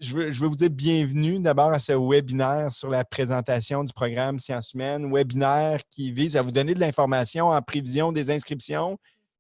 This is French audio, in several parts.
je veux vous dire bienvenue d'abord à ce webinaire sur la présentation du programme Sciences humaines, webinaire qui vise à vous donner de l'information en prévision des inscriptions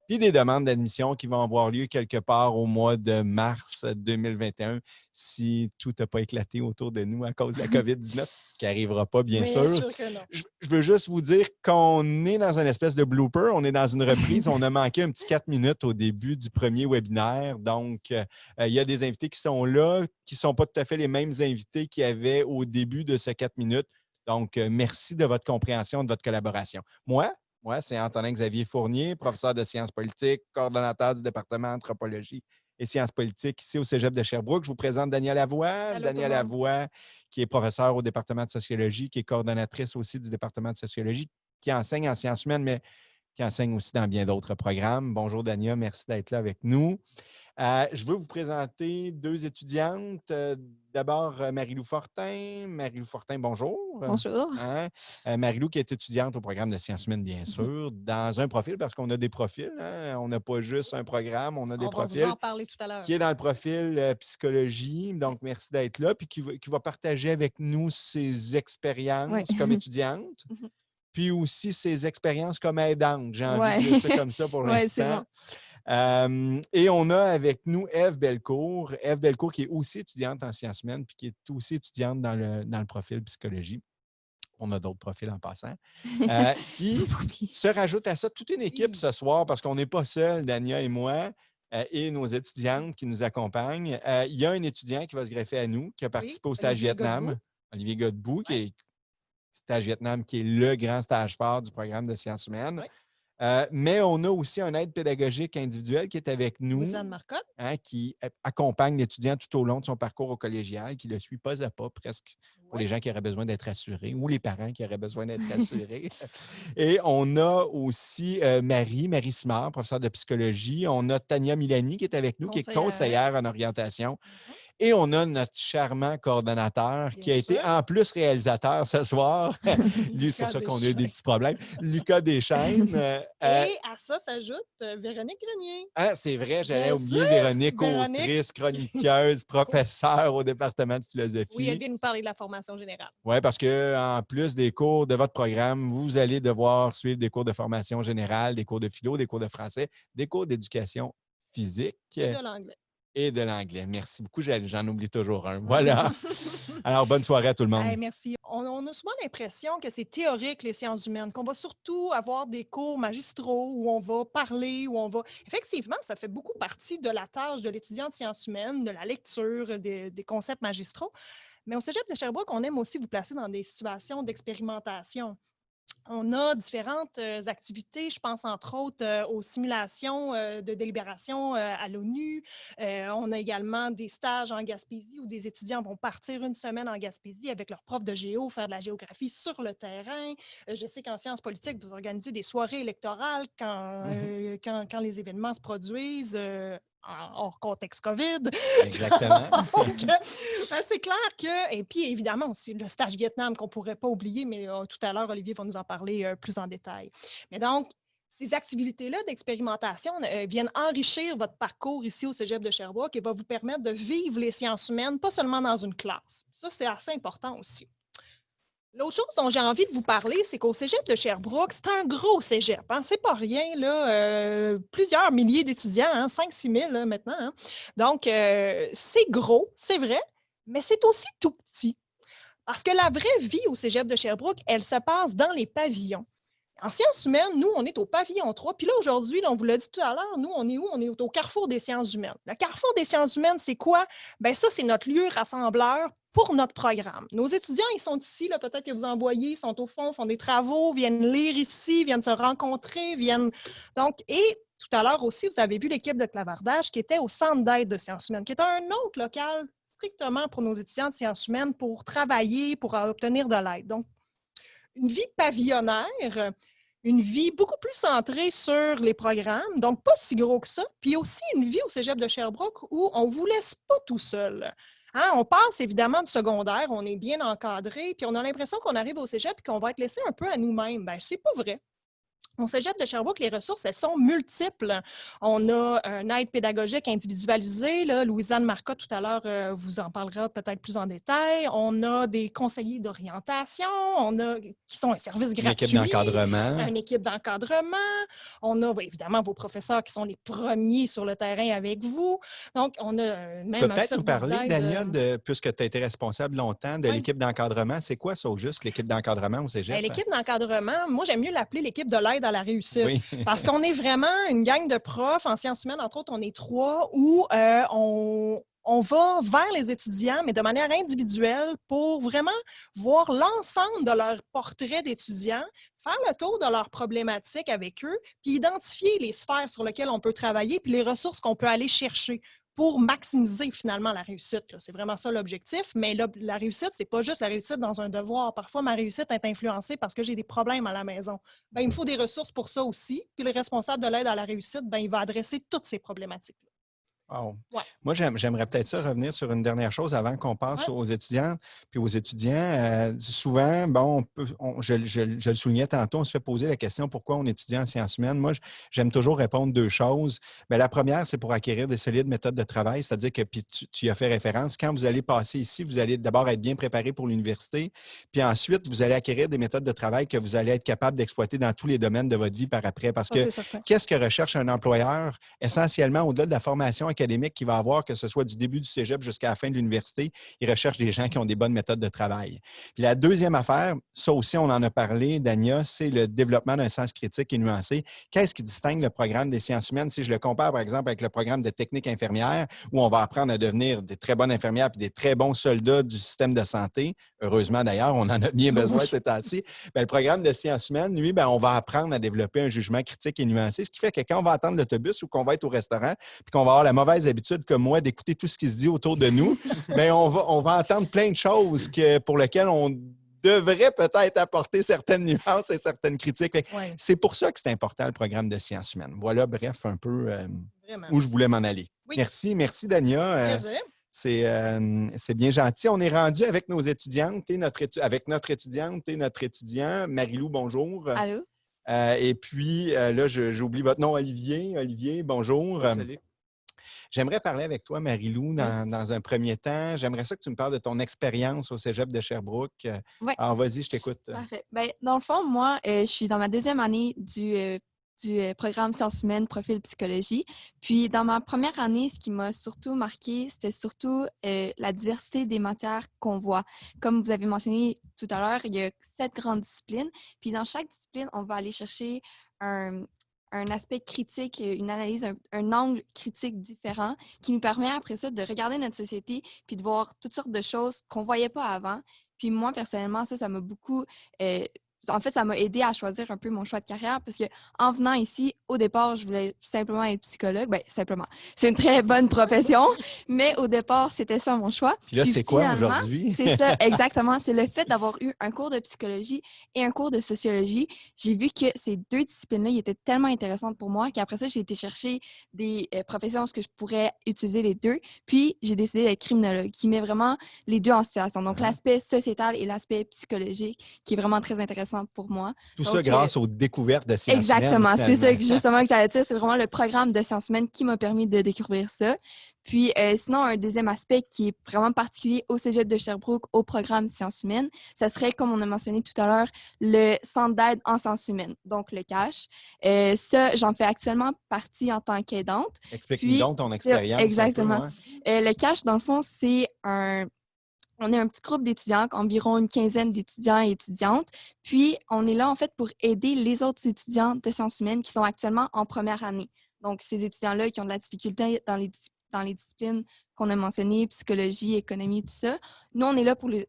puis des demandes d'admission qui vont avoir lieu quelque part au mois de mars 2021 si tout n'a pas éclaté autour de nous à cause de la COVID-19, ce qui n'arrivera pas, bien Bien sûr. sûr que non. Je veux juste vous dire qu'on est dans une espèce de blooper, on est dans une reprise. On a manqué un petit 4 minutes au début du premier webinaire. Donc, il y a des invités qui sont là, qui ne sont pas tout à fait les mêmes invités qu'il y avait au début de ce 4 minutes. Donc, merci de votre compréhension, de votre collaboration. Moi, c'est Antonin-Xavier Fournier, professeur de sciences politiques, coordonnateur du département anthropologie et sciences politiques ici au Cégep de Sherbrooke. Je vous présente Danielle Lavoie. Allô, Danielle tout le monde. Lavoie, qui est professeure au département de sociologie, qui est coordonnatrice aussi du département de sociologie, qui enseigne en sciences humaines, mais qui enseigne aussi dans bien d'autres programmes. Bonjour, Dania. Merci d'être là avec nous. Je veux vous présenter deux étudiantes. D'abord, Marie-Lou Fortin. Marie-Lou Fortin, bonjour. Bonjour. Marie-Lou qui est étudiante au programme de sciences humaines, bien sûr, dans un profil, parce qu'on a des profils. On n'a pas juste un programme, on a des profils. On va vous en parler tout à l'heure. Qui est dans le profil psychologie. Donc, merci d'être là. Puis qui va partager avec nous ses expériences comme étudiante. Puis aussi ses expériences comme aidante. J'ai envie de dire ça comme ça pour l'instant. C'est bon. Et on a avec nous Ève Bellecourt. Ève Bellecourt qui est aussi étudiante en sciences humaines puis qui est aussi étudiante dans le profil psychologie. On a d'autres profils en passant. Puis se rajoute à ça toute une équipe ce soir parce qu'on n'est pas seul, Dania et moi, et nos étudiantes qui nous accompagnent. Il y a un étudiant qui va se greffer à nous, qui a participé au stage Vietnam, Olivier Godbout, qui est stage Vietnam, qui est le grand stage fort du programme de sciences humaines. Mais on a aussi un aide pédagogique individuel qui est avec nous, Louis-Anne Marcotte, qui accompagne l'étudiant tout au long de son parcours au collégial, qui le suit pas à pas presque pour les gens qui auraient besoin d'être rassurés ou les parents qui auraient besoin d'être rassurés. Et on a aussi Marie Simard, professeure de psychologie. On a Tania Milani qui est avec nous, qui est conseillère en orientation. Et on a notre charmant coordonnateur qui a été en plus réalisateur ce soir. Lui, c'est pour ça qu'on a eu des petits problèmes. Lucas Deschaines. Et à ça s'ajoute Véronique Grenier. C'est vrai, j'allais oublier Véronique, autrice, chroniqueuse, professeure au département de philosophie. Oui, elle vient nous parler de la formation générale. Oui, parce qu'en plus des cours de votre programme, vous allez devoir suivre des cours de formation générale, des cours de philo, des cours de français, des cours d'éducation physique. Et de l'anglais. Et de l'anglais. Merci beaucoup. J'en oublie toujours un. Voilà. Alors, bonne soirée à tout le monde. Merci. On a souvent l'impression que c'est théorique, les sciences humaines, qu'on va surtout avoir des cours magistraux où on va parler, où on va... Effectivement, ça fait beaucoup partie de la tâche de l'étudiant de sciences humaines, de la lecture, des concepts magistraux. Mais au Cégep de Sherbrooke, on aime aussi vous placer dans des situations d'expérimentation. On a différentes activités. Je pense entre autres aux simulations de délibération à l'ONU. On a également des stages en Gaspésie où des étudiants vont partir une semaine en Gaspésie avec leur prof de géo, faire de la géographie sur le terrain. Je sais qu'en sciences politiques, vous organisez des soirées électorales quand les événements se produisent. Hors contexte COVID. Exactement. Donc, c'est clair que, et puis évidemment aussi le stage Vietnam qu'on ne pourrait pas oublier, mais tout à l'heure, Olivier va nous en parler plus en détail. Mais donc, ces activités-là d'expérimentation viennent enrichir votre parcours ici au Cégep de Sherbrooke et vont vous permettre de vivre les sciences humaines, pas seulement dans une classe. Ça, c'est assez important aussi. L'autre chose dont j'ai envie de vous parler, c'est qu'au Cégep de Sherbrooke, c'est un gros cégep. Hein? C'est pas rien, là, plusieurs milliers d'étudiants, 5-6 000 là, maintenant. Hein? Donc, c'est gros, c'est vrai, mais c'est aussi tout petit. Parce que la vraie vie au Cégep de Sherbrooke, elle se passe dans les pavillons. En sciences humaines, nous, on est au pavillon 3. Puis là, aujourd'hui, on vous l'a dit tout à l'heure, nous, on est où? On est au carrefour des sciences humaines. Le carrefour des sciences humaines, c'est quoi? Bien, ça, c'est notre lieu rassembleur pour notre programme. Nos étudiants, ils sont ici, là, peut-être que vous en voyez, ils sont au fond, font des travaux, viennent lire ici, viennent se rencontrer, viennent... Donc, et tout à l'heure aussi, vous avez vu l'équipe de clavardage qui était au centre d'aide de sciences humaines, qui est un autre local strictement pour nos étudiants de sciences humaines pour travailler, pour obtenir de l'aide. Donc, une vie pavillonnaire, une vie beaucoup plus centrée sur les programmes, donc pas si gros que ça, puis aussi une vie au Cégep de Sherbrooke où on ne vous laisse pas tout seul. Hein, on passe évidemment du secondaire, on est bien encadré, puis on a l'impression qu'on arrive au Cégep et qu'on va être laissé un peu à nous-mêmes. Bien, c'est pas vrai. Au Cégep de Sherbrooke, les ressources, elles sont multiples. On a un aide pédagogique individualisée. Là, Louisanne Marcotte, tout à l'heure, vous en parlera peut-être plus en détail. On a des conseillers d'orientation, qui sont un service Une équipe gratuit, d'encadrement. une équipe d'encadrement. On a évidemment vos professeurs qui sont les premiers sur le terrain avec vous. Donc, on a Tu peux même un peut-être nous service parler, Dania, d'aide. puisque tu as été responsable longtemps de Oui. l'équipe d'encadrement. C'est quoi ça au juste, l'équipe d'encadrement au Cégep? L'équipe d'encadrement, moi, j'aime mieux l'appeler l'équipe de l'aide à la réussite. Oui. Parce qu'on est vraiment une gang de profs. En sciences humaines, entre autres, on est 3 où on va vers les étudiants, mais de manière individuelle pour vraiment voir l'ensemble de leur portrait d'étudiants, faire le tour de leurs problématiques avec eux, puis identifier les sphères sur lesquelles on peut travailler, puis les ressources qu'on peut aller chercher pour maximiser finalement la réussite. C'est vraiment ça l'objectif. Mais là, la réussite, c'est pas juste la réussite dans un devoir. Parfois, ma réussite est influencée parce que j'ai des problèmes à la maison. Il me faut des ressources pour ça aussi. Puis le responsable de l'aide à la réussite, il va adresser toutes ces problématiques-là. Wow. Ouais. Moi, j'aimerais peut-être ça revenir sur une dernière chose avant qu'on passe aux étudiants. Puis aux étudiants, souvent, bon, je le soulignais tantôt, on se fait poser la question pourquoi on étudie en sciences humaines. Moi, j'aime toujours répondre 2 choses. Bien, la première, c'est pour acquérir des solides méthodes de travail, c'est-à-dire que, puis tu y as fait référence, quand vous allez passer ici, vous allez d'abord être bien préparé pour l'université, puis ensuite, vous allez acquérir des méthodes de travail que vous allez être capable d'exploiter dans tous les domaines de votre vie par après. Parce que qu'est-ce que recherche un employeur? Essentiellement, au-delà de la formation académique qu'il va avoir, que ce soit du début du cégep jusqu'à la fin de l'université, il recherche des gens qui ont des bonnes méthodes de travail. Puis la deuxième affaire, ça aussi, on en a parlé, Dania, c'est le développement d'un sens critique et nuancé. Qu'est-ce qui distingue le programme des sciences humaines? Si je le compare, par exemple, avec le programme de technique infirmière, où on va apprendre à devenir des très bonnes infirmières et des très bons soldats du système de santé, heureusement d'ailleurs, on en a bien besoin ces temps-ci, bien, le programme de sciences humaines, lui, bien, on va apprendre à développer un jugement critique et nuancé, ce qui fait que quand on va attendre l'autobus ou qu'on va être au restaurant, puis qu'on va avoir la mauvaise habitude comme moi d'écouter tout ce qui se dit autour de nous, bien, on va entendre plein de choses pour lesquelles on devrait peut-être apporter certaines nuances et certaines critiques. C'est pour ça que c'est important, le programme de sciences humaines. Voilà, bref, un peu où je voulais m'en aller. Oui. Merci, Dania. C'est bien gentil. On est rendu avec nos étudiantes avec notre étudiante et notre étudiant. Marie-Lou, bonjour. Allô. Et puis, là, j'oublie votre nom, Olivier. Olivier, bonjour. Salut. J'aimerais parler avec toi, Marie-Lou, dans un premier temps. J'aimerais ça que tu me parles de ton expérience au Cégep de Sherbrooke. Oui. Alors, vas-y, je t'écoute. Parfait. Bien, dans le fond, moi, je suis dans ma 2e année du programme sciences humaines, profil psychologie. Puis, dans ma première année, ce qui m'a surtout marqué, c'était surtout la diversité des matières qu'on voit. Comme vous avez mentionné tout à l'heure, il y a 7 grandes disciplines. Puis, dans chaque discipline, on va aller chercher un aspect critique, une analyse, un angle critique différent qui nous permet après ça de regarder notre société puis de voir toutes sortes de choses qu'on ne voyait pas avant. Puis moi, personnellement, ça m'a beaucoup... en fait, ça m'a aidé à choisir un peu mon choix de carrière parce qu'en venant ici, au départ, je voulais simplement être psychologue. Bien, simplement. C'est une très bonne profession, mais au départ, c'était ça mon choix. Puis là, c'est quoi aujourd'hui? C'est ça, exactement. C'est le fait d'avoir eu un cours de psychologie et un cours de sociologie. J'ai vu que ces 2 disciplines-là ils étaient tellement intéressantes pour moi qu'après ça, j'ai été chercher des professions où je pourrais utiliser les 2. Puis, j'ai décidé d'être criminologue, qui met vraiment les 2 en situation. Donc, l'aspect sociétal et l'aspect psychologique, qui est vraiment très intéressant pour moi. Tout ça grâce aux découvertes de sciences humaines. Exactement. C'est ça justement que j'allais dire. C'est vraiment le programme de sciences humaines qui m'a permis de découvrir ça. Puis, sinon, un deuxième aspect qui est vraiment particulier au Cégep de Sherbrooke, au programme sciences humaines, ça serait, comme on a mentionné tout à l'heure, le centre d'aide en sciences humaines, donc le CASH. Ça, j'en fais actuellement partie en tant qu'aidante. Explique-nous donc ton expérience. Exactement. Le CASH, dans le fond, on est un petit groupe d'étudiants, environ une 15aine d'étudiants et étudiantes. Puis, on est là, en fait, pour aider les autres étudiants de sciences humaines qui sont actuellement en première année. Donc, ces étudiants-là qui ont de la difficulté dans les disciplines qu'on a mentionnées, psychologie, économie, tout ça. Nous, on est là pour les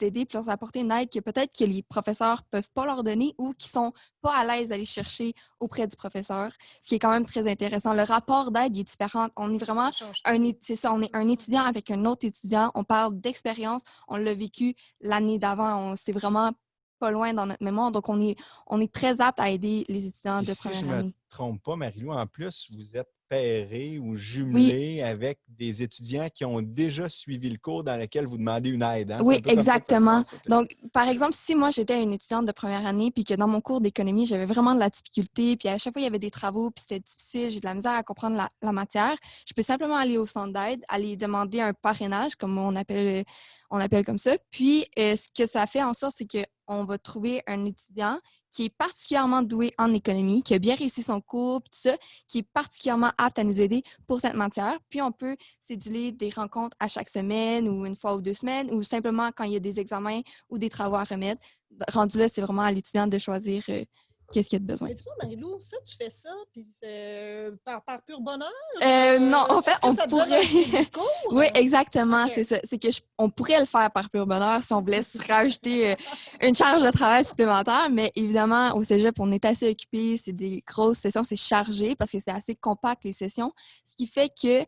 aider puis leur apporter une aide que peut-être que les professeurs ne peuvent pas leur donner ou qui ne sont pas à l'aise d'aller chercher auprès du professeur, ce qui est quand même très intéressant. Le rapport d'aide est différent. On est vraiment on est un étudiant avec un autre étudiant. On parle d'expérience. On l'a vécu l'année d'avant. C'est vraiment pas loin dans notre mémoire. Donc, on est très apte à aider les étudiants de première année. Si je ne me trompe pas, Marie-Lou, en plus, vous êtes pairer ou Oui, jumeler avec des étudiants qui ont déjà suivi le cours dans lequel vous demandez une aide, hein? C'est oui, un peu comme ça que ça se exactement. passe? OK. Donc, par exemple, si moi j'étais une étudiante de première année, puis que dans mon cours d'économie, j'avais vraiment de la difficulté, puis à chaque fois il y avait des travaux, puis c'était difficile, j'ai de la misère à comprendre la matière, je peux simplement aller au centre d'aide, aller demander un parrainage, comme on appelle comme ça. Puis, ce que ça fait en sorte, c'est qu'on va trouver un étudiant qui est particulièrement doué en économie, qui a bien réussi son cours, puis tout ça, qui est particulièrement apte à nous aider pour cette matière. Puis, on peut céduler des rencontres à chaque semaine ou une fois ou 2 semaines, ou simplement quand il y a des examens ou des travaux à remettre. Rendu là, c'est vraiment à l'étudiant de choisir qu'est-ce qu'il a de besoin. Mais tu vois, Marie-Lou, ça, tu fais ça, puis par pur bonheur? Non, en fait, Est-ce que on ça te donne pourrait. un crédit de cours? Oui, exactement, OK. c'est ça. C'est que on pourrait le faire par pur bonheur si on voulait se rajouter une charge de travail supplémentaire, mais évidemment, au cégep, on est assez occupé, c'est des grosses sessions, c'est chargé parce que c'est assez compact les sessions, ce qui fait que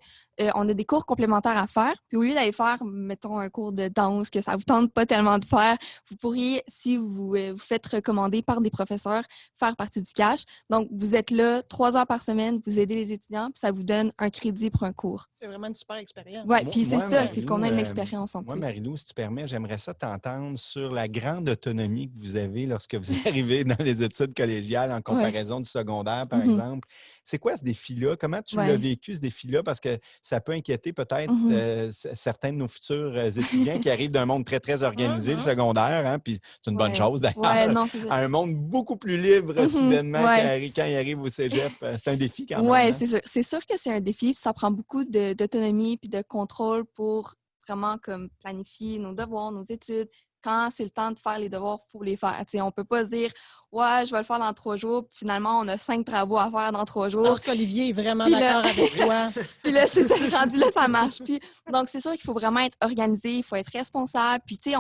on a des cours complémentaires à faire. Puis au lieu d'aller faire, mettons, un cours de danse que ça vous tente pas tellement de faire, vous pourriez, si vous vous faites recommander par des professeurs, faire partie du cash. Donc, vous êtes là 3 heures par semaine, vous aidez les étudiants, puis ça vous donne un crédit pour un cours. C'est vraiment une super expérience. Oui, Moi, puis c'est moi, ça, c'est qu'on Marie-Lou, a une expérience en moi, plus. Marie-Lou, si tu permets, j'aimerais ça t'entendre sur la grande autonomie que vous avez lorsque vous arrivez dans les études collégiales en Ouais. comparaison du secondaire, par Mhm. exemple. C'est quoi ce défi-là? Comment tu l'as Ouais. vécu, ce défi-là? Parce que ça peut inquiéter peut-être Mhm. certains de nos futurs étudiants qui arrivent d'un monde très, très organisé, le Mhm. secondaire, hein, puis c'est une bonne Ouais. chose Ouais, d'ailleurs, non, c'est ça. à un monde beaucoup plus libre Mhm. soudainement Ouais. quand ils arrivent au cégep. C'est un défi quand même, Ouais, hein? c'est sûr. C'est sûr que c'est un défi, puis ça prend beaucoup d'autonomie puis de contrôle pour vraiment comme planifier nos devoirs, nos études. Quand c'est le temps de faire les devoirs, il faut les faire. Tu sais, on peut pas se dire ouais, je vais le faire dans 3 jours, puis finalement, on a 5 travaux à faire dans 3 jours. Je pense qu'Olivier est vraiment Puis là, d'accord avec toi. puis là, c'est ça, rendu là, ça marche plus. Donc, c'est sûr qu'il faut vraiment être organisé, il faut être responsable. Puis, tu sais,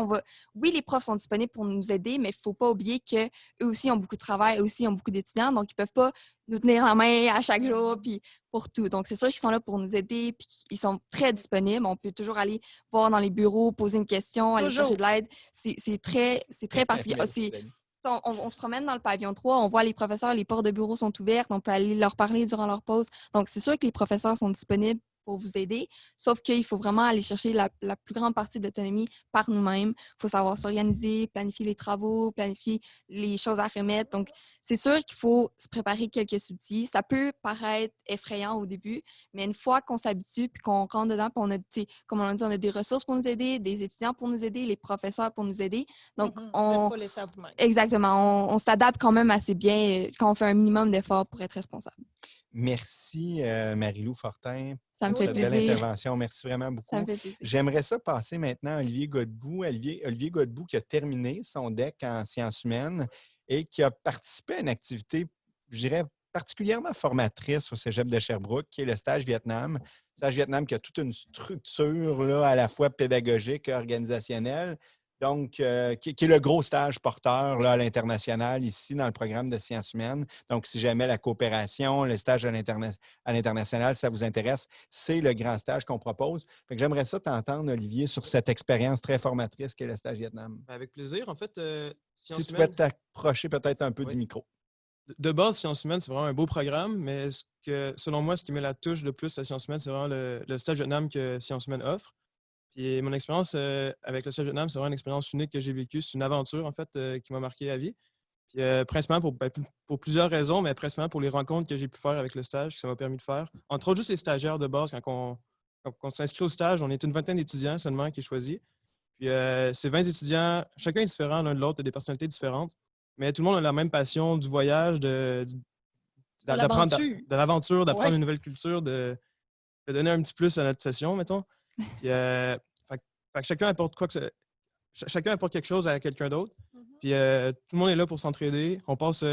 oui, les profs sont disponibles pour nous aider, mais il ne faut pas oublier qu'eux aussi ont beaucoup de travail, eux aussi ont beaucoup d'étudiants, donc ils ne peuvent pas nous tenir la main à chaque jour, puis pour tout. Donc, c'est sûr qu'ils sont là pour nous aider, puis ils sont très disponibles. On peut toujours aller voir dans les bureaux, poser une question, aller chercher Toujours. de l'aide. C'est très particulier. Merci, Dani. On se promène dans le pavillon 3, on voit les professeurs, les portes de bureau sont ouvertes, on peut aller leur parler durant leur pause. Donc, c'est sûr que les professeurs sont disponibles pour vous aider, sauf qu'il faut vraiment aller chercher la plus grande partie de l'autonomie par nous-mêmes. Il faut savoir s'organiser, planifier les travaux, planifier les choses à remettre. Donc, c'est sûr qu'il faut se préparer quelques outils. Ça peut paraître effrayant au début, mais une fois qu'on s'habitue puis qu'on rentre dedans, puis on a, comme on a dit, on a des ressources pour nous aider, des étudiants pour nous aider, les professeurs pour nous aider. Donc, Vous n'êtes pas laissé à vous-même. exactement. On s'adapte quand même assez bien quand on fait un minimum d'efforts pour être responsable. Merci, Marie-Lou Fortin, Ça me pour fait cette belle plaisir. intervention. Merci vraiment Ça me beaucoup. fait plaisir. J'aimerais ça passer maintenant à Olivier Godbout. Olivier Godbout qui a terminé son DEC en sciences humaines et qui a participé à une activité, je dirais, particulièrement formatrice au Cégep de Sherbrooke, qui est le stage Vietnam. Stage Vietnam qui a toute une structure là, à la fois pédagogique et organisationnelle. Donc, qui est le gros stage porteur là, à l'international ici dans le programme de sciences humaines. Donc, si jamais la coopération, le stage à l'international, ça vous intéresse, c'est le grand stage qu'on propose. Fait que j'aimerais ça t'entendre, Olivier, sur cette expérience très formatrice qu'est le stage Vietnam. Avec plaisir. En fait, Si sciences tu peux humaines, t'approcher peut-être un peu Oui. du micro. de base, sciences humaines, c'est vraiment un beau programme, mais selon moi, ce qui met la touche le plus à sciences humaines, c'est vraiment le stage Vietnam que sciences humaines offre. Puis mon expérience avec le stage Vietnam, c'est vraiment une expérience unique que j'ai vécue. C'est une aventure, en fait, qui m'a marqué à vie. Puis principalement pour plusieurs raisons, mais principalement pour les rencontres que j'ai pu faire avec le stage, que ça m'a permis de faire. Entre autres, juste les stagiaires de base, quand on s'inscrit au stage, on est une vingtaine d'étudiants seulement qui est choisi. Puis c'est 20 étudiants, chacun est différent l'un de l'autre, des personnalités différentes, mais tout le monde a la même passion du voyage, d'apprendre l'aventure. de l'aventure, d'apprendre Ouais. une nouvelle culture, de donner un petit plus à notre session, mettons. Puis, fait que chacun apporte chacun apporte quelque chose à quelqu'un d'autre. Puis tout le monde est là pour s'entraider. On passe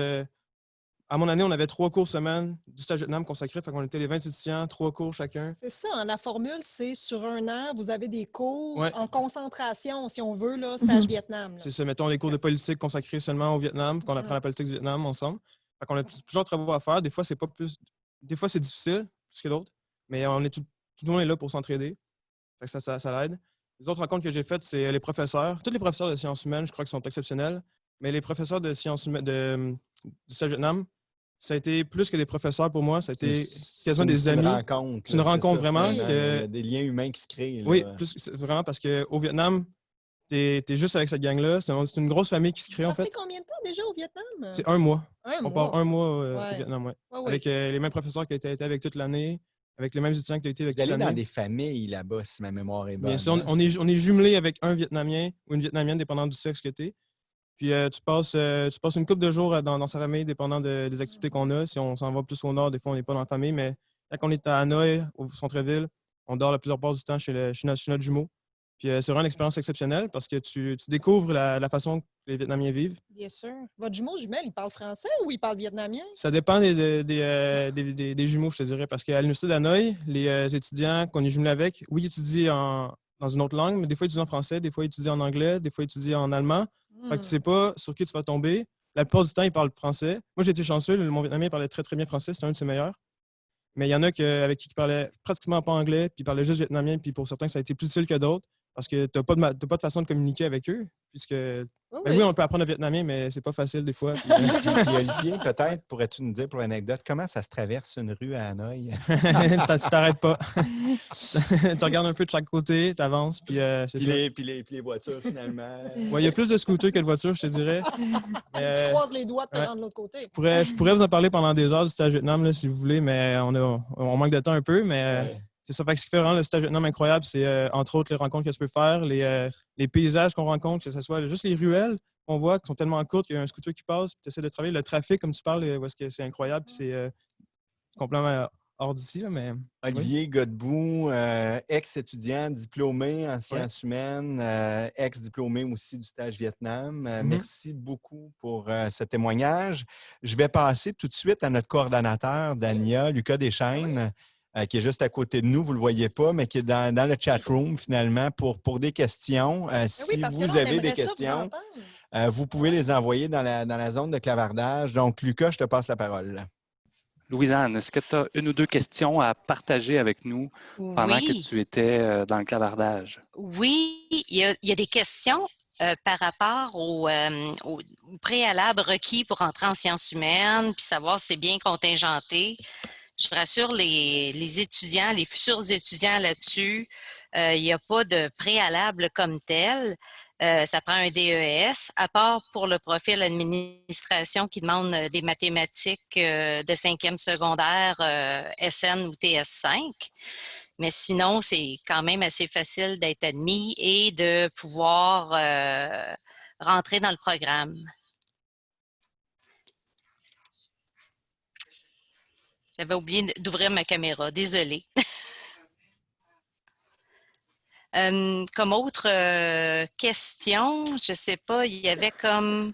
à mon année, on avait 3 cours semaine du stage Vietnam consacré. Fait qu'on était les 20 étudiants, 3 cours chacun. C'est ça, hein, la formule, c'est sur un an, vous avez des cours Ouais. en concentration, si on veut, là, stage Vietnam. Là. C'est ça, mettons les cours de politique consacrés seulement au Vietnam, qu'on apprend la politique du Vietnam ensemble. Fait qu'on a plusieurs travaux à faire. Des fois, c'est difficile, plus que d'autres, mais tout le monde est là pour s'entraider. Fait que ça l'aide. Les autres rencontres que j'ai faites, c'est les professeurs. Tous les professeurs de sciences humaines, je crois qu'ils sont exceptionnels, mais les professeurs de sciences humaines, du stage Vietnam, ça a été plus que des professeurs pour moi. Ça a été C'est quasiment des une amis. rencontre. C'est une rencontre vraiment. Il y a des liens humains qui se créent. Oui, Là. vraiment parce qu'au Vietnam, t'es juste avec cette gang-là. C'est une grosse famille qui se crée, en Ça fait fait. combien de temps déjà au Vietnam? C'est 1 mois. Un On part mois. 1 mois au Ouais. Vietnam, ouais. Ouais, Avec les mêmes professeurs qui étaient avec toute l'année, avec les mêmes étudiants qui ont été avec Vous toute allez dans l'année. des familles là-bas, si ma mémoire est bonne. Bien sûr, hein? on est jumelé avec un Vietnamien ou une Vietnamienne, dépendant du sexe que tu es. Puis tu passes une couple de jours dans sa famille, dépendant des activités qu'on a. Si on s'en va plus au nord, des fois, on n'est pas dans la famille. Mais quand on est à Hanoï, au centre-ville, on dort la plupart du temps chez notre jumeau. Puis c'est vraiment une expérience exceptionnelle parce que tu découvres la façon que les Vietnamiens vivent. Bien sûr. Votre jumeau jumelle, il parle français ou il parle vietnamien? Ça dépend des jumeaux, je te dirais. Parce qu'à l'Université d'Hanoï, les étudiants qu'on est jumelés avec, oui, ils étudient dans une autre langue, mais des fois, ils étudient en français, des fois, ils étudient en anglais, des fois, ils étudient en allemand. Fait que tu sais pas sur qui tu vas tomber. La plupart du temps, ils parlent français. Moi, j'ai été chanceux. Mon Vietnamien parlait très, très bien français. C'était un de ses meilleurs. Mais il y en a avec qui parlaient pratiquement pas anglais, puis ils parlaient juste vietnamien. Puis pour certains, ça a été plus utile que d'autres parce que tu n'as pas de façon de communiquer avec eux. Puisque, oui, on peut apprendre le vietnamien, mais c'est pas facile des fois. Puis, Puis Olivier, peut-être, pourrais-tu nous dire pour l'anecdote, comment ça se traverse une rue à Hanoï? tu t'arrêtes pas. Tu regardes un peu de chaque côté, tu avances, puis c'est ça. Puis les voitures, finalement. Ouais, il y a plus de scooters que de voitures, je te dirais. Tu croises les doigts de te ouais. rendre de l'autre côté. Je pourrais vous en parler pendant des heures du stage Vietnam, là, si vous voulez, mais on manque de temps un peu. Mais c'est ça. Fait que ce qui fait vraiment le stage Vietnam incroyable, c'est entre autres les rencontres que tu peux faire, les paysages qu'on rencontre, que ce soit juste les ruelles qu'on voit qui sont tellement courtes qu'il y a un scooter qui passe, puis tu essaies de travailler le trafic, comme tu parles, où est-ce que c'est incroyable, puis c'est complètement hors d'ici. Là, mais, Olivier Godbout, ex-étudiant diplômé en sciences humaines, ex-diplômé aussi du stage Vietnam. Merci beaucoup pour ce témoignage. Je vais passer tout de suite à notre coordonnateur, Dania, Lucas Deschaines, qui est juste à côté de nous, vous ne le voyez pas, mais qui est dans le chat room finalement pour des questions. Si vous avez des questions, vous pouvez les envoyer dans la zone de clavardage. Donc, Lucas, je te passe la parole. Louise-Anne, est-ce que tu as une ou deux questions à partager avec nous pendant que tu étais dans le clavardage? Oui, il y a des questions par rapport au préalable requis pour entrer en sciences humaines, puis savoir si c'est bien contingenté. Je rassure les étudiants, les futurs étudiants là-dessus. Il n'y a pas de préalable comme tel. Ça prend un DES, à part pour le profil administration qui demande des mathématiques de 5e secondaire, SN ou TS5. Mais sinon, c'est quand même assez facile d'être admis et de pouvoir rentrer dans le programme. J'avais oublié d'ouvrir ma caméra, désolée. Comme autre question, je ne sais pas, il y avait comme,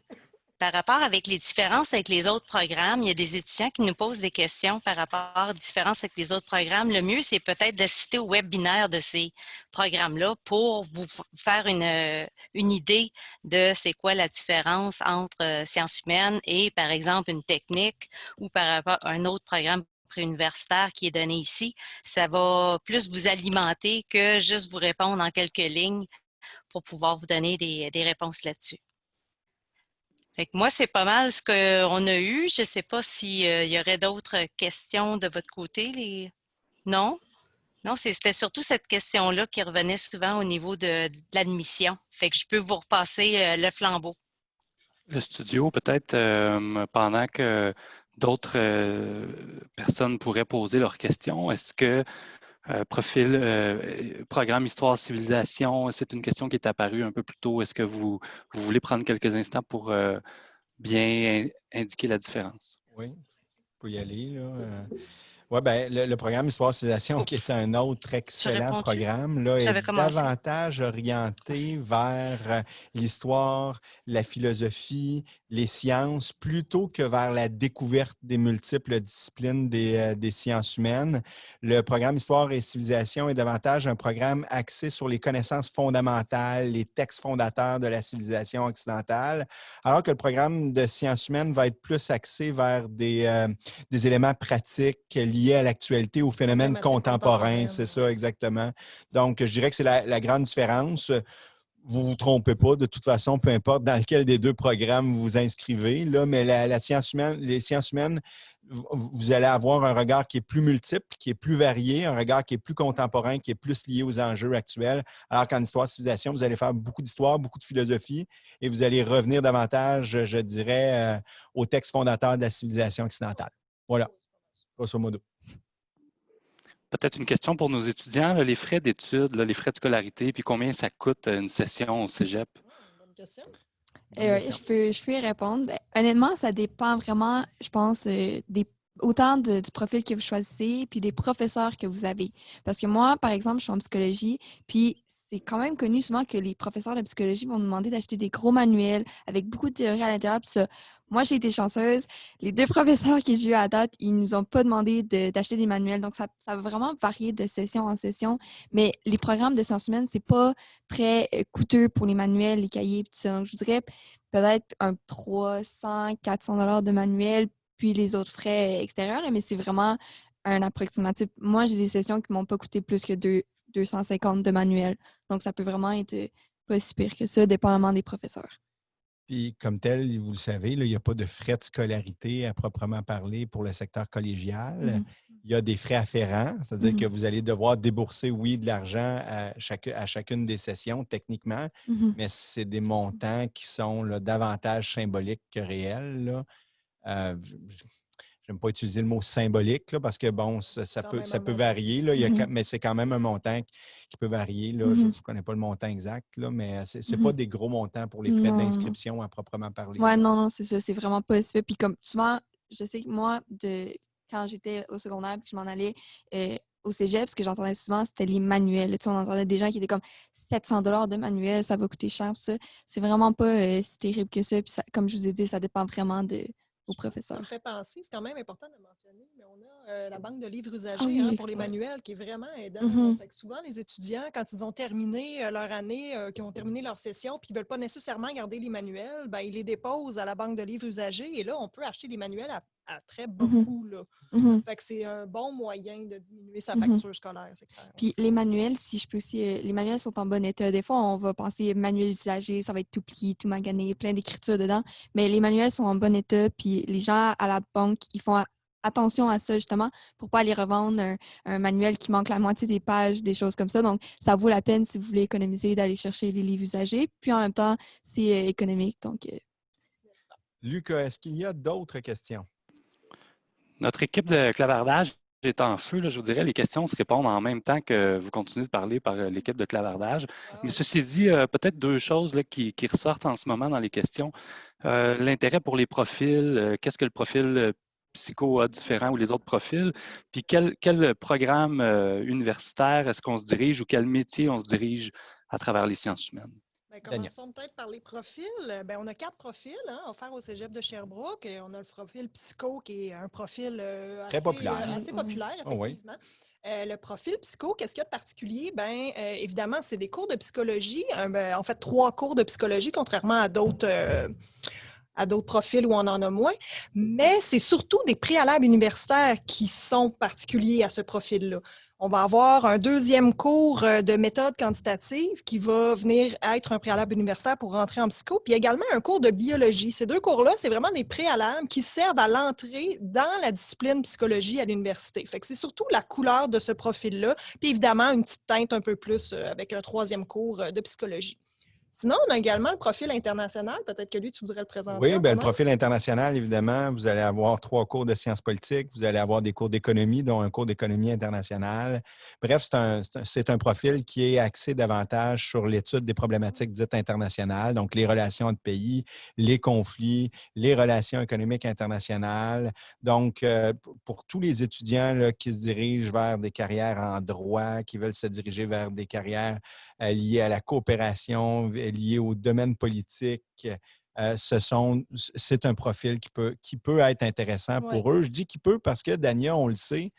par rapport avec les différences avec les autres programmes, il y a des étudiants qui nous posent des questions par rapport aux différences avec les autres programmes. Le mieux, c'est peut-être d'assister au webinaire de ces programmes-là pour vous faire une idée de c'est quoi la différence entre sciences humaines et, par exemple, une technique ou par rapport à un autre programme préuniversitaire qui est donné ici. Ça va plus vous alimenter que juste vous répondre en quelques lignes pour pouvoir vous donner des réponses là-dessus. Fait que moi, c'est pas mal ce qu'on a eu. Je ne sais pas s'il y aurait d'autres questions de votre côté. Non? Non, c'était surtout cette question-là qui revenait souvent au niveau de l'admission. Fait que je peux vous repasser le flambeau. Le studio, peut-être, pendant que d'autres personnes pourraient poser leurs questions, est-ce que programme Histoire Civilisation, c'est une question qui est apparue un peu plus tôt. Est-ce que vous voulez prendre quelques instants pour bien indiquer la différence? Oui, il faut y aller. Là. Oui, bien, le programme Histoire-Civilisation, qui est un autre excellent programme, là, est davantage orienté vers l'histoire, la philosophie, les sciences, plutôt que vers la découverte des multiples disciplines des sciences humaines. Le programme Histoire et Civilisation est davantage un programme axé sur les connaissances fondamentales, les textes fondateurs de la civilisation occidentale, alors que le programme de sciences humaines va être plus axé vers des éléments pratiques liés à l'actualité, aux phénomènes contemporains. C'est ça, exactement. Donc, je dirais que c'est la grande différence. vous ne vous trompez pas, de toute façon, peu importe dans lequel des deux programmes vous vous inscrivez, là, mais la science humaine, les sciences humaines, vous allez avoir un regard qui est plus multiple, qui est plus varié, un regard qui est plus contemporain, qui est plus lié aux enjeux actuels, alors qu'en histoire-civilisation, vous allez faire beaucoup d'histoire, beaucoup de philosophie, et vous allez revenir davantage, je dirais, au texte fondateur de la civilisation occidentale. Voilà, grosso modo. Peut-être une question pour nos étudiants, là, les frais d'études, là, les frais de scolarité, puis combien ça coûte une session au cégep? Bonne question. Oui, je peux y répondre. Ben, honnêtement, ça dépend vraiment, je pense, autant du profil que vous choisissez, puis des professeurs que vous avez. Parce que moi, par exemple, je suis en psychologie, puis c'est quand même connu souvent que les professeurs de psychologie vont nous demander d'acheter des gros manuels avec beaucoup de théories à l'intérieur. Puis ça, moi, j'ai été chanceuse. Les 2 professeurs que j'ai eu à date, ils nous ont pas demandé d'acheter des manuels. Donc, ça va vraiment varier de session en session. Mais les programmes de sciences humaines, c'est pas très coûteux pour les manuels, les cahiers, tout ça. Donc, je dirais peut-être un 300-400 $ de manuel, puis les autres frais extérieurs, là, mais c'est vraiment un approximatif. Moi, j'ai des sessions qui m'ont pas coûté plus que 250 de manuel. Donc, ça peut vraiment être pas si pire que ça, dépendamment des professeurs. Puis, comme tel, vous le savez, là, il n'y a pas de frais de scolarité à proprement parler pour le secteur collégial. Il y a des frais afférents, c'est-à-dire que vous allez devoir débourser, oui, de l'argent à chacune des sessions, techniquement, mais c'est des montants qui sont là, davantage symboliques que réels. Là. J'aime pas utiliser le mot symbolique là, parce que, bon, ça peut varier, là, mais c'est quand même un montant qui peut varier. Là. Je ne connais pas le montant exact, là, mais ce n'est pas des gros montants pour les frais d'inscription à proprement parler. Oui, non, c'est ça. C'est vraiment pas si peu. Puis comme souvent, je sais que moi, quand j'étais au secondaire et que je m'en allais au cégep, ce que j'entendais souvent, c'était les manuels. Tu sais, on entendait des gens qui étaient comme 700 $ de manuel, ça va coûter cher. Ça. C'est vraiment pas si terrible que ça. Puis ça, comme je vous ai dit, ça dépend vraiment aux Ça me professeurs. fait penser, c'est quand même important de mentionner, mais on a la banque de livres usagés pour les manuels qui est vraiment aidant. Fait que souvent, les étudiants, quand ils ont terminé leur année, qui ont terminé leur session, puis ils ne veulent pas nécessairement garder les manuels, ben, ils les déposent à la banque de livres usagés et là, on peut acheter les manuels à très bas coût. Là. Fait que c'est un bon moyen de diminuer sa facture scolaire, c'est clair. Puis les manuels, si je peux aussi, les manuels sont en bon état. Des fois, on va penser manuel usagé, ça va être tout plié, tout magané, plein d'écriture dedans. Mais les manuels sont en bon état. Puis les gens à la banque, ils font attention à ça justement pour pas aller revendre un manuel qui manque la moitié des pages, des choses comme ça. Donc, ça vaut la peine si vous voulez économiser d'aller chercher les livres usagés. Puis en même temps, c'est économique. Donc, Lucas, est-ce qu'il y a d'autres questions? Notre équipe de clavardage est en feu, là, je vous dirais. Les questions se répondent en même temps que vous continuez de parler par l'équipe de clavardage. Wow. Mais ceci dit, peut-être 2 choses là, qui ressortent en ce moment dans les questions. L'intérêt pour les profils, qu'est-ce que le profil psycho a différent ou les autres profils? Puis quel programme universitaire est-ce qu'on se dirige ou quel métier on se dirige à travers les sciences humaines? Commençons peut-être par les profils. On a 4 profils offerts au Cégep de Sherbrooke. On a le profil psycho qui est un profil assez populaire, effectivement. Le profil psycho, qu'est-ce qu'il y a de particulier? Évidemment, c'est des cours de psychologie. En fait, 3 cours de psychologie, contrairement à d'autres profils où on en a moins. Mais c'est surtout des préalables universitaires qui sont particuliers à ce profil-là. On va avoir un 2e cours de méthode quantitative qui va venir être un préalable universitaire pour rentrer en psycho, puis également un cours de biologie. Ces 2 cours-là, c'est vraiment des préalables qui servent à l'entrée dans la discipline psychologie à l'université. Fait que c'est surtout la couleur de ce profil-là, puis évidemment une petite teinte un peu plus avec un 3e cours de psychologie. Sinon, on a également le profil international. Peut-être que lui, tu voudrais le présenter. Oui, bien, le profil international, évidemment, vous allez avoir 3 cours de sciences politiques, vous allez avoir des cours d'économie, dont un cours d'économie internationale. Bref, c'est un profil qui est axé davantage sur l'étude des problématiques dites internationales, donc les relations entre pays, les conflits, les relations économiques internationales. Donc, pour tous les étudiants là, qui se dirigent vers des carrières en droit, qui veulent se diriger vers des carrières liées à la coopération, liées au domaine politique, c'est un profil qui peut être intéressant pour eux. Je dis qu'il peut parce que, Dania, on le sait,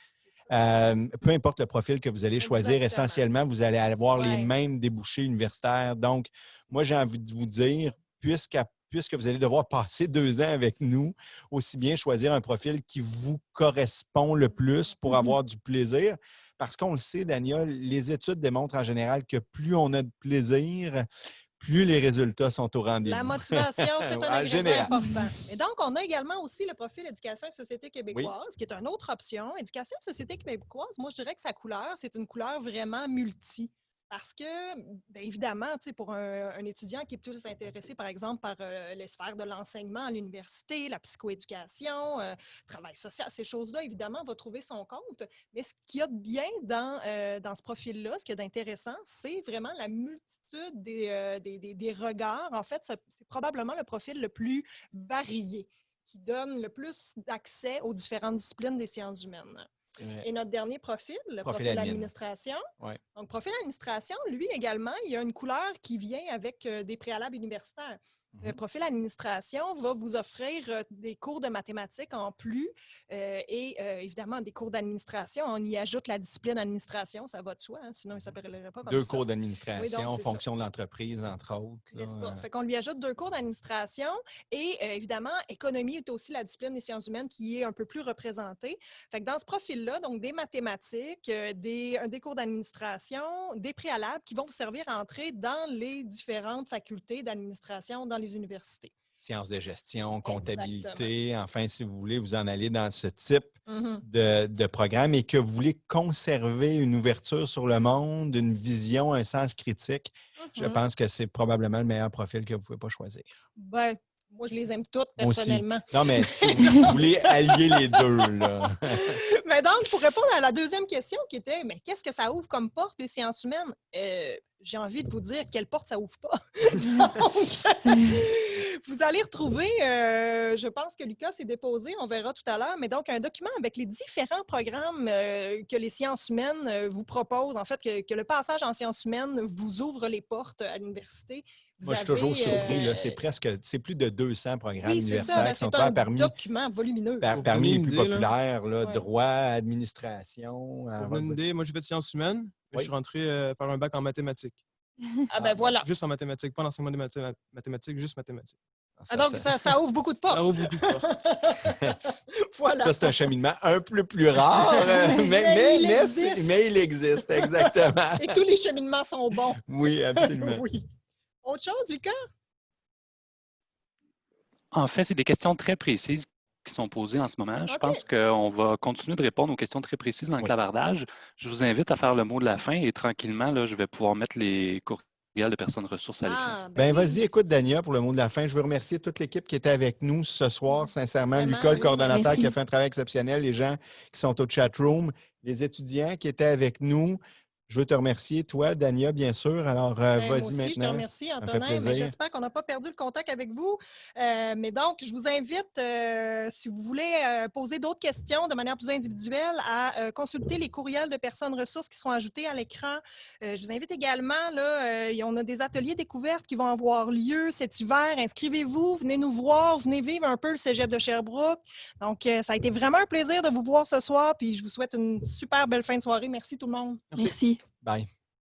peu importe le profil que vous allez choisir, essentiellement, vous allez avoir les mêmes débouchés universitaires. Donc, moi, j'ai envie de vous dire, puisque vous allez devoir passer 2 ans avec nous, aussi bien choisir un profil qui vous correspond le plus pour avoir du plaisir. Parce qu'on le sait, Dania, les études démontrent en général que plus on a de plaisir, plus les résultats sont au rendez-vous. La motivation, c'est un En ingrédient général. important. Et donc, on a également aussi le profil Éducation et Société québécoise, qui est une autre option. Éducation et Société québécoise, moi, je dirais que sa couleur, c'est une couleur vraiment multi. Parce que, bien évidemment, pour un étudiant qui est plus intéressé, par exemple, par les sphères de l'enseignement à l'université, la psychoéducation, travail social, ces choses-là, évidemment, va trouver son compte. Mais ce qu'il y a de bien dans ce profil-là, ce qu'il y a d'intéressant, c'est vraiment la multitude des regards. En fait, c'est probablement le profil le plus varié, qui donne le plus d'accès aux différentes disciplines des sciences humaines. Et notre dernier profil, le profil administration. Ouais. Donc, profil administration, lui également, il y a une couleur qui vient avec des préalables universitaires. Le profil administration va vous offrir des cours de mathématiques en plus et évidemment des cours d'administration. On y ajoute la discipline administration, ça va de soi, hein, sinon il ne s'appellerait pas comme ça. 2 cours d'administration en fonction de l'entreprise, entre autres. Fait qu'on lui ajoute 2 cours d'administration et évidemment, économie est aussi la discipline des sciences humaines qui est un peu plus représentée. Fait que dans ce profil-là, donc des mathématiques, des cours d'administration, des préalables qui vont vous servir à entrer dans les différentes facultés d'administration dans les universités. Sciences de gestion, comptabilité, Exactement. enfin, si vous voulez vous en aller dans ce type de programme et que vous voulez conserver une ouverture sur le monde, une vision, un sens critique, je pense que c'est probablement le meilleur profil que vous ne pouvez pas choisir. Ben, moi, je les aime toutes, Moi aussi. personnellement. Non, mais si vous voulez allier les deux, là. Mais donc, pour répondre à la deuxième question qui était, mais qu'est-ce que ça ouvre comme porte, les sciences humaines? J'ai envie de vous dire quelle porte ça ouvre pas. Donc, vous allez retrouver, je pense que Lucas s'est déposé, on verra tout à l'heure, mais donc un document avec les différents programmes que les sciences humaines vous proposent, en fait, que le passage en sciences humaines vous ouvre les portes à l'université. Moi, je suis toujours surpris, là, c'est plus de 200 programmes universitaires qui sont parmi document volumineux. Parmi les plus populaires, là. droit, administration. Pour vous donner une idée, moi, j'ai fait sciences humaines, mais je suis rentré faire un bac en mathématiques. Ah ben voilà. Juste en mathématiques, pas l'enseignement des mathématiques, juste mathématiques. Donc, ça ouvre beaucoup de portes. Ça ouvre beaucoup de portes. Voilà. Ça, c'est un cheminement un peu plus rare, mais il existe, exactement. Et tous les cheminements sont bons. Oui, absolument. Oui. Autre chose, Lucas? En fait, c'est des questions très précises qui sont posées en ce moment. Je pense qu'on va continuer de répondre aux questions très précises dans le clavardage. Je vous invite à faire le mot de la fin et tranquillement, là, je vais pouvoir mettre les courriels de personnes ressources à l'écran. Ben vas-y, écoute, Dania, pour le mot de la fin. Je veux remercier toute l'équipe qui était avec nous ce soir, sincèrement. Vraiment, Lucas, le coordonnateur, merci. qui a fait un travail exceptionnel, les gens qui sont au chat room, les étudiants qui étaient avec nous. Je veux te remercier, toi, Dania, bien sûr. Alors, vas-y moi aussi, maintenant. je te remercie, Ça me fait Antonin. Mais plaisir. j'espère qu'on n'a pas perdu le contact avec vous. Mais donc, je vous invite, si vous voulez poser d'autres questions de manière plus individuelle, à consulter les courriels de personnes ressources qui seront ajoutés à l'écran. Je vous invite également, là, on a des ateliers découvertes qui vont avoir lieu cet hiver. Inscrivez-vous, venez nous voir, venez vivre un peu le cégep de Sherbrooke. Donc, ça a été vraiment un plaisir de vous voir ce soir. Puis, je vous souhaite une super belle fin de soirée. Merci tout le monde. Merci. Bye.